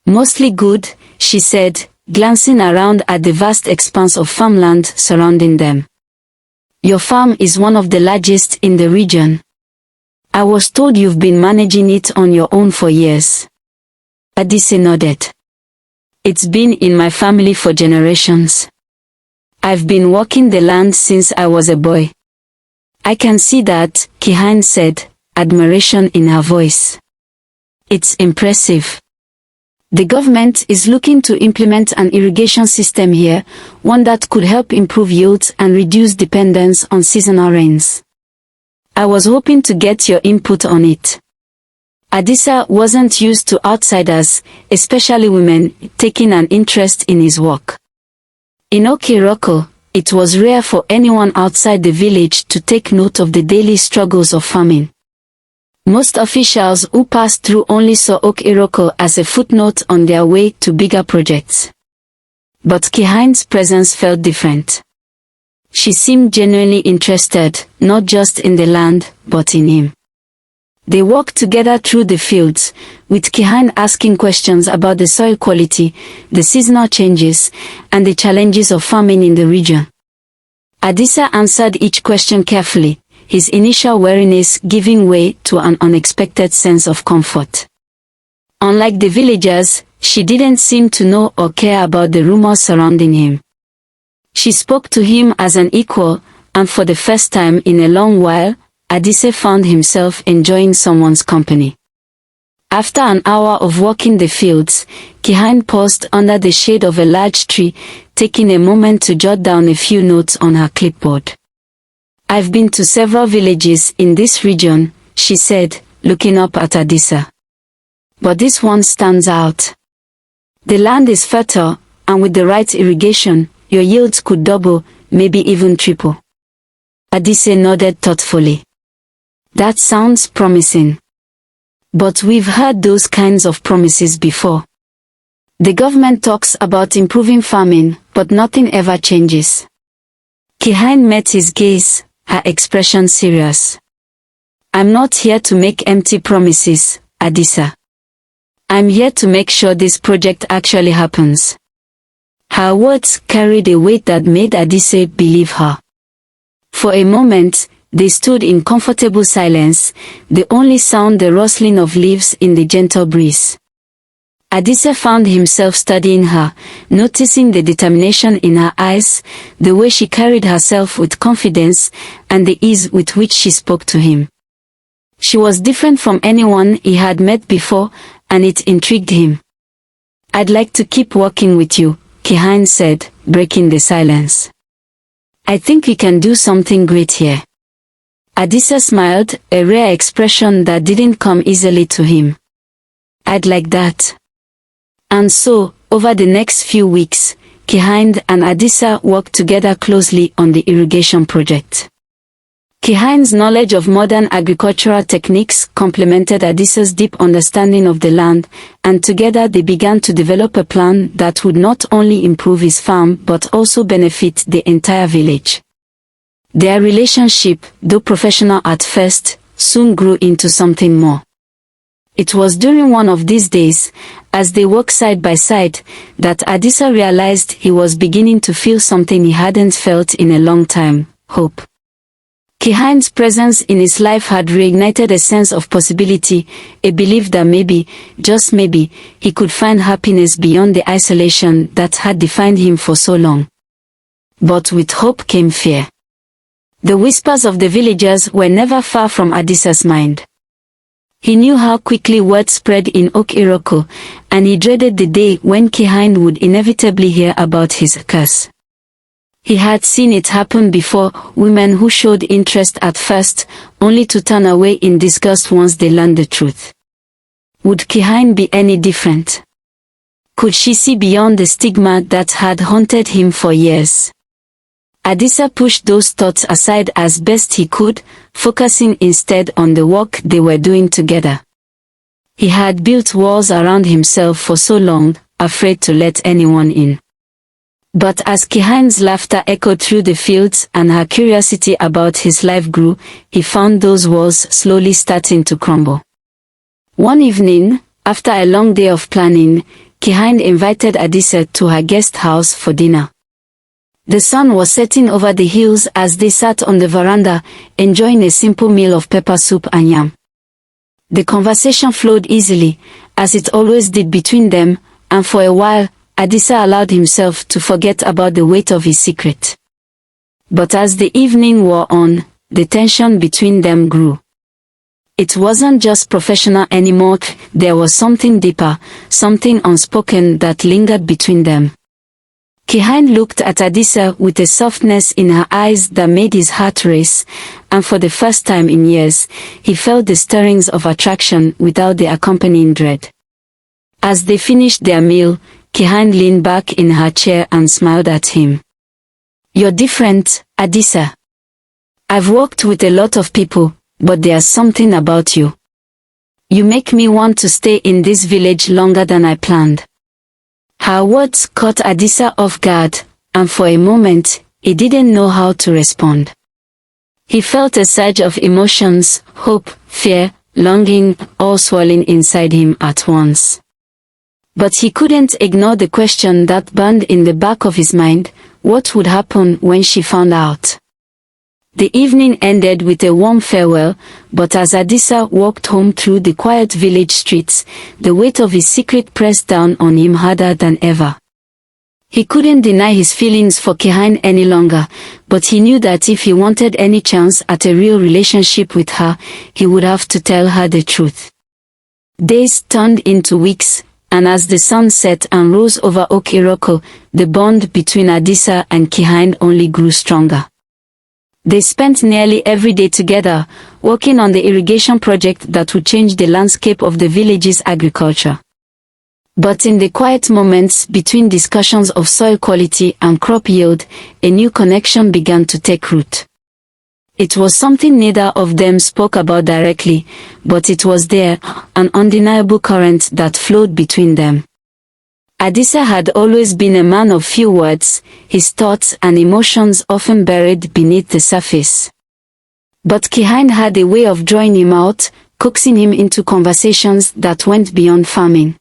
Mostly good, she said, glancing around at the vast expanse of farmland surrounding them. Your farm is one of the largest in the region. I was told you've been managing it on your own for years. Adise nodded. It's been in my family for generations. I've been working the land since I was a boy. I can see that, Kihan said, admiration in her voice. It's impressive. The government is looking to implement an irrigation system here, one that could help improve yields and reduce dependence on seasonal rains. I was hoping to get your input on it. Adisa wasn't used to outsiders, especially women, taking an interest in his work. In Okiroko, it was rare for anyone outside the village to take note of the daily struggles of farming. Most officials who passed through only saw Okiroko as a footnote on their way to bigger projects. But Kihan's presence felt different. She seemed genuinely interested, not just in the land, but in him. They walked together through the fields, with Kihan asking questions about the soil quality, the seasonal changes, and the challenges of farming in the region. Adisa answered each question carefully, his initial wariness giving way to an unexpected sense of comfort. Unlike the villagers, she didn't seem to know or care about the rumors surrounding him. She spoke to him as an equal, and for the first time in a long while, Adise found himself enjoying someone's company. After an hour of walking the fields, Kihan paused under the shade of a large tree, taking a moment to jot down a few notes on her clipboard. I've been to several villages in this region, she said, looking up at Adisa. But this one stands out. The land is fertile, and with the right irrigation, your yields could double, maybe even triple. Adise nodded thoughtfully. That sounds promising. But we've heard those kinds of promises before. The government talks about improving farming, but nothing ever changes. Kihan met his gaze, her expression serious. I'm not here to make empty promises, Adisa. I'm here to make sure this project actually happens. Her words carried a weight that made Adise believe her. For a moment, they stood in comfortable silence, the only sound the rustling of leaves in the gentle breeze. Adise found himself studying her, noticing the determination in her eyes, the way she carried herself with confidence, and the ease with which she spoke to him. She was different from anyone he had met before, and it intrigued him. I'd like to keep working with you, Kihan said, breaking the silence. I think we can do something great here. Adisa smiled, a rare expression that didn't come easily to him. I'd like that. And so, over the next few weeks, Kihan and Adisa worked together closely on the irrigation project. Kihan's knowledge of modern agricultural techniques complemented Adisa's deep understanding of the land, and together they began to develop a plan that would not only improve his farm but also benefit the entire village. Their relationship, though professional at first, soon grew into something more. It was during one of these days, as they walked side by side, that Adisa realized he was beginning to feel something he hadn't felt in a long time, hope. Kihan's presence in his life had reignited a sense of possibility, a belief that maybe, just maybe, he could find happiness beyond the isolation that had defined him for so long. But with hope came fear. The whispers of the villagers were never far from Adisa's mind. He knew how quickly word spread in Okiroko, and he dreaded the day when Kihan would inevitably hear about his curse. He had seen it happen before, women who showed interest at first, only to turn away in disgust once they learned the truth. Would Kihan be any different? Could she see beyond the stigma that had haunted him for years? Adisa pushed those thoughts aside as best he could, focusing instead on the work they were doing together. He had built walls around himself for so long, afraid to let anyone in. But as Kihan's laughter echoed through the fields and her curiosity about his life grew, he found those walls slowly starting to crumble. One evening, after a long day of planning, Kihind invited Adisa to her guest house for dinner. The sun was setting over the hills as they sat on the veranda, enjoying a simple meal of pepper soup and yam. The conversation flowed easily, as it always did between them, and for a while, Adisa allowed himself to forget about the weight of his secret. But as the evening wore on, the tension between them grew. It wasn't just professional anymore, there was something deeper, something unspoken that lingered between them. Kihind looked at Adisa with a softness in her eyes that made his heart race, and for the first time in years, he felt the stirrings of attraction without the accompanying dread. As they finished their meal, Kihind leaned back in her chair and smiled at him. "You're different, Adisa. I've worked with a lot of people, but there's something about you. You make me want to stay in this village longer than I planned." Her words caught Adisa off guard, and for a moment, he didn't know how to respond. He felt a surge of emotions, hope, fear, longing, all swirling inside him at once. But he couldn't ignore the question that burned in the back of his mind: what would happen when she found out? The evening ended with a warm farewell, but as Adisa walked home through the quiet village streets, the weight of his secret pressed down on him harder than ever. He couldn't deny his feelings for Kihind any longer, but he knew that if he wanted any chance at a real relationship with her, he would have to tell her the truth. Days turned into weeks, and as the sun set and rose over Oak Iroko, the bond between Adisa and Kihind only grew stronger. They spent nearly every day together, working on the irrigation project that would change the landscape of the village's agriculture. But in the quiet moments between discussions of soil quality and crop yield, a new connection began to take root. It was something neither of them spoke about directly, but it was there, an undeniable current that flowed between them. Adisa had always been a man of few words, his thoughts and emotions often buried beneath the surface. But Kihind had a way of drawing him out, coaxing him into conversations that went beyond farming.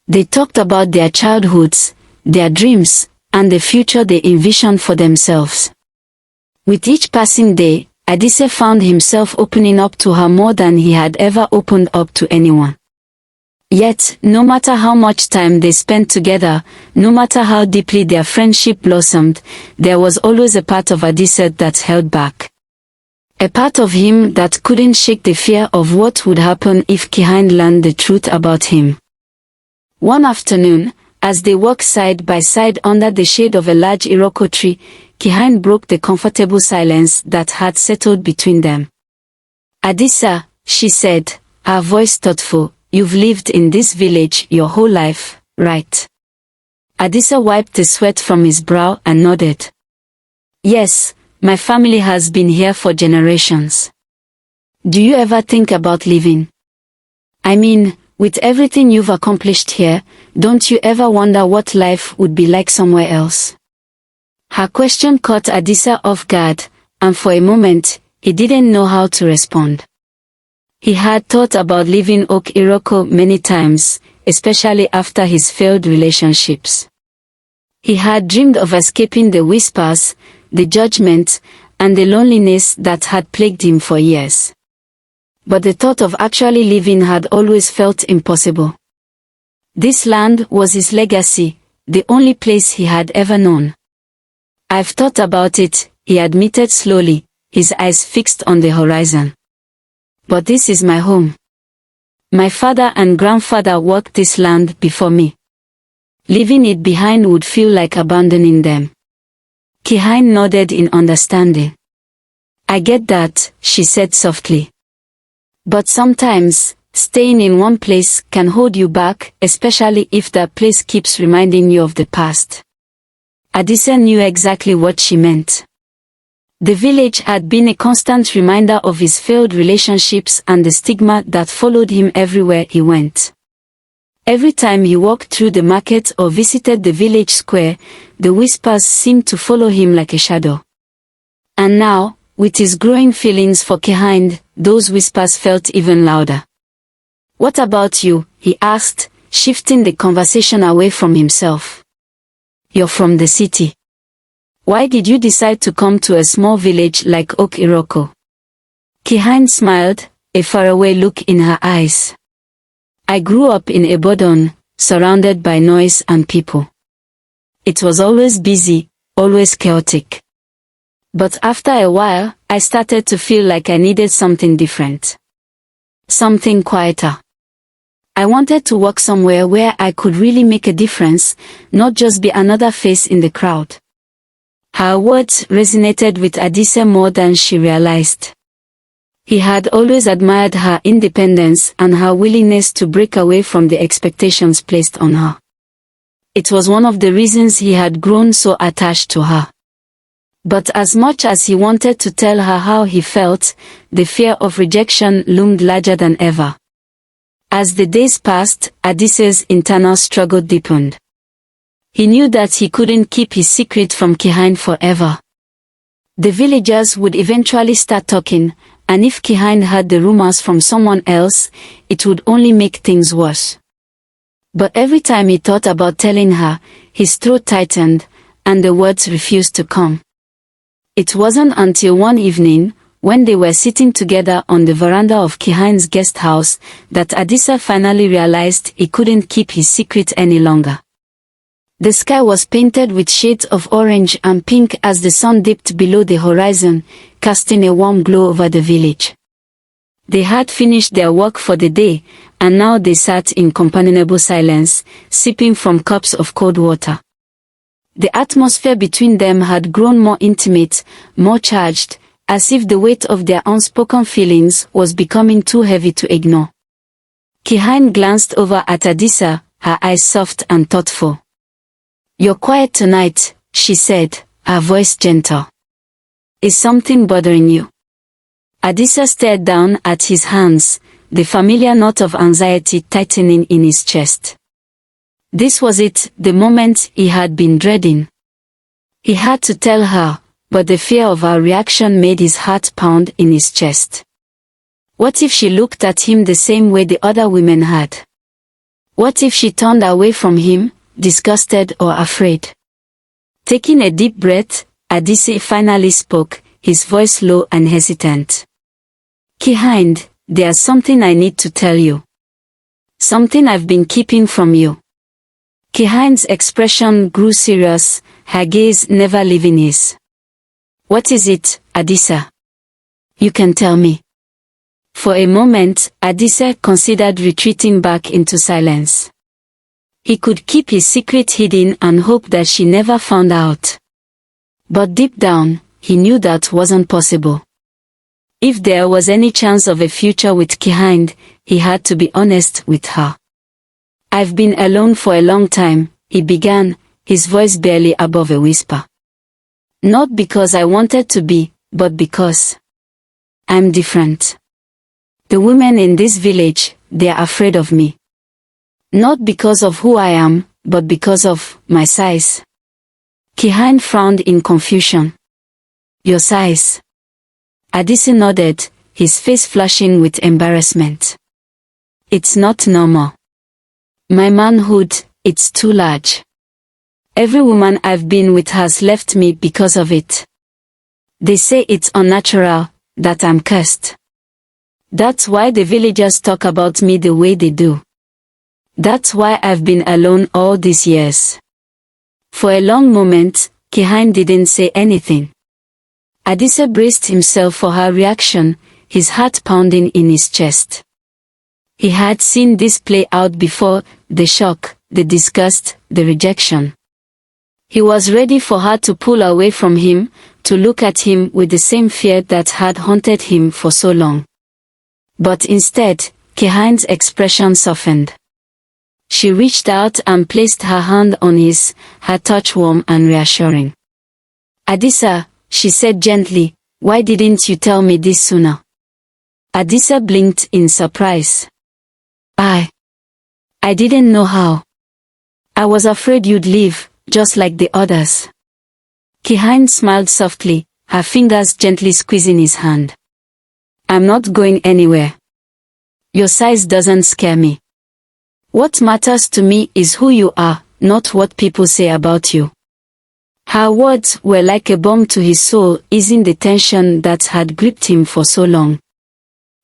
They talked about their childhoods, their dreams, and the future they envisioned for themselves. With each passing day, Adisa found himself opening up to her more than he had ever opened up to anyone. Yet, no matter how much time they spent together, no matter how deeply their friendship blossomed, there was always a part of Adisa that held back. A part of him that couldn't shake the fear of what would happen if Kihind learned the truth about him. One afternoon, as they walked side by side under the shade of a large Iroko tree, Kihind broke the comfortable silence that had settled between them. "Adisa," she said, her voice thoughtful, "you've lived in this village your whole life, right?" Adisa wiped the sweat from his brow and nodded. "Yes, my family has been here for generations." "Do you ever think about leaving? I mean, with everything you've accomplished here, don't you ever wonder what life would be like somewhere else?" Her question caught Adisa off guard, and for a moment, he didn't know how to respond. He had thought about leaving Oak Iroko many times, especially after his failed relationships. He had dreamed of escaping the whispers, the judgment, and the loneliness that had plagued him for years. But the thought of actually leaving had always felt impossible. This land was his legacy, the only place he had ever known. "I've thought about it," he admitted slowly, his eyes fixed on the horizon. "But this is my home. My father and grandfather walked this land before me. Leaving it behind would feel like abandoning them." Kihind nodded in understanding. "I get that," she said softly. "But sometimes, staying in one place can hold you back, especially if that place keeps reminding you of the past." Adisa knew exactly what she meant. The village had been a constant reminder of his failed relationships and the stigma that followed him everywhere he went. Every time he walked through the market or visited the village square, the whispers seemed to follow him like a shadow. And now, with his growing feelings for Kihind, those whispers felt even louder. "What about you?" he asked, shifting the conversation away from himself. You're from the city. Why did you decide to come to a small village like Oak Iroko? Kihan smiled, a faraway look in her eyes. I grew up in Ibadan, surrounded by noise and people. It was always busy, always chaotic. But after a while, I started to feel like I needed something different. Something quieter. I wanted to work somewhere where I could really make a difference, not just be another face in the crowd. Her words resonated with Adisa more than she realized. He had always admired her independence and her willingness to break away from the expectations placed on her. It was one of the reasons he had grown so attached to her. But as much as he wanted to tell her how he felt, the fear of rejection loomed larger than ever. As the days passed, Adisa's internal struggle deepened. He knew that he couldn't keep his secret from Kihan forever. The villagers would eventually start talking, and if Kihan heard the rumors from someone else, it would only make things worse. But every time he thought about telling her, his throat tightened, and the words refused to come. It wasn't until one evening, when they were sitting together on the veranda of Kihan's guest house, that Adisa finally realized he couldn't keep his secret any longer. The sky was painted with shades of orange and pink as the sun dipped below the horizon, casting a warm glow over the village. They had finished their work for the day, and now they sat in companionable silence, sipping from cups of cold water. The atmosphere between them had grown more intimate, more charged, as if the weight of their unspoken feelings was becoming too heavy to ignore. Kihan glanced over at Adisa, her eyes soft and thoughtful. "You're quiet tonight," she said, her voice gentle. "Is something bothering you?" Adisa stared down at his hands, the familiar knot of anxiety tightening in his chest. This was it, the moment he had been dreading. He had to tell her, but the fear of her reaction made his heart pound in his chest. What if she looked at him the same way the other women had? What if she turned away from him, disgusted or afraid? Taking a deep breath, Adisa finally spoke, his voice low and hesitant. "Kihan, there's something I need to tell you. Something I've been keeping from you." Kihan's expression grew serious, her gaze never leaving his. "What is it, Adisa? You can tell me." For a moment, Adisa considered retreating back into silence. He could keep his secret hidden and hope that she never found out. But deep down, he knew that wasn't possible. If there was any chance of a future with Kihan, he had to be honest with her. "I've been alone for a long time," he began, his voice barely above a whisper. "Not because I wanted to be, but because I'm different. The women in this village, they're afraid of me. Not because of who I am, but because of my size." Kihan frowned in confusion. "Your size?" Adisa nodded, his face flushing with embarrassment. "It's not normal. My manhood, it's too large. Every woman I've been with has left me because of it. They say it's unnatural, that I'm cursed. That's why the villagers talk about me the way they do. That's why I've been alone all these years." For a long moment, Kihan didn't say anything. Adisa braced himself for her reaction, his heart pounding in his chest. He had seen this play out before, the shock, the disgust, the rejection. He was ready for her to pull away from him, to look at him with the same fear that had haunted him for so long. But instead, Kihan's expression softened. She reached out and placed her hand on his, her touch warm and reassuring. "Adisa," she said gently, "why didn't you tell me this sooner?" Adisa blinked in surprise. I didn't know how. I was afraid you'd leave, just like the others." Kihan smiled softly, her fingers gently squeezing his hand. "I'm not going anywhere. Your size doesn't scare me. What matters to me is who you are, not what people say about you. Her words were like a bomb to his soul, easing the tension that had gripped him for so long.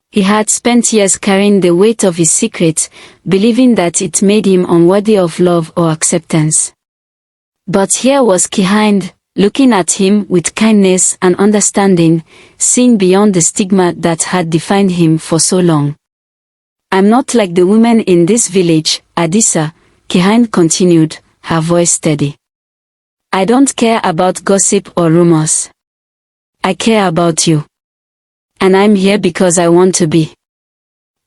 He had spent years carrying the weight of his secret, believing that it made him unworthy of love or acceptance. But here was Kihind, looking at him with kindness and understanding, seeing beyond the stigma that had defined him for so long. I'm not like the women in this village, Adisa, Kihind continued, her voice steady. I don't care about gossip or rumors. I care about you. And I'm here because I want to be.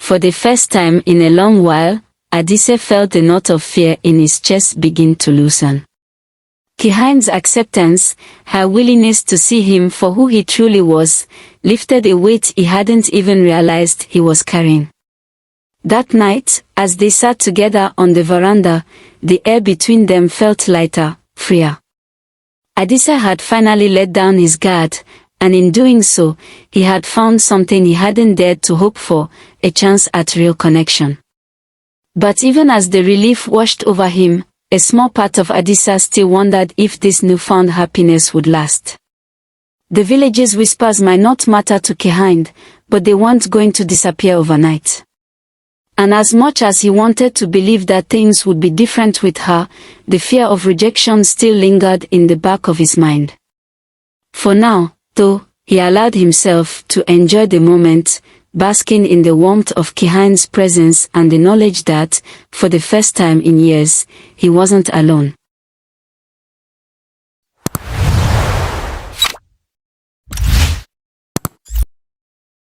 For the first time in a long while, Adisa felt the knot of fear in his chest begin to loosen. Kihind's acceptance, her willingness to see him for who he truly was, lifted a weight he hadn't even realized he was carrying. That night, as they sat together on the veranda, the air between them felt lighter, freer. Adisa had finally let down his guard, and in doing so, he had found something he hadn't dared to hope for, a chance at real connection. But even as the relief washed over him, a small part of Adisa still wondered if this newfound happiness would last. The village's whispers might not matter to Kihind, but they weren't going to disappear overnight. And as much as he wanted to believe that things would be different with her, the fear of rejection still lingered in the back of his mind. For now, though, he allowed himself to enjoy the moment, basking in the warmth of Kihind's presence and the knowledge that, for the first time in years, he wasn't alone.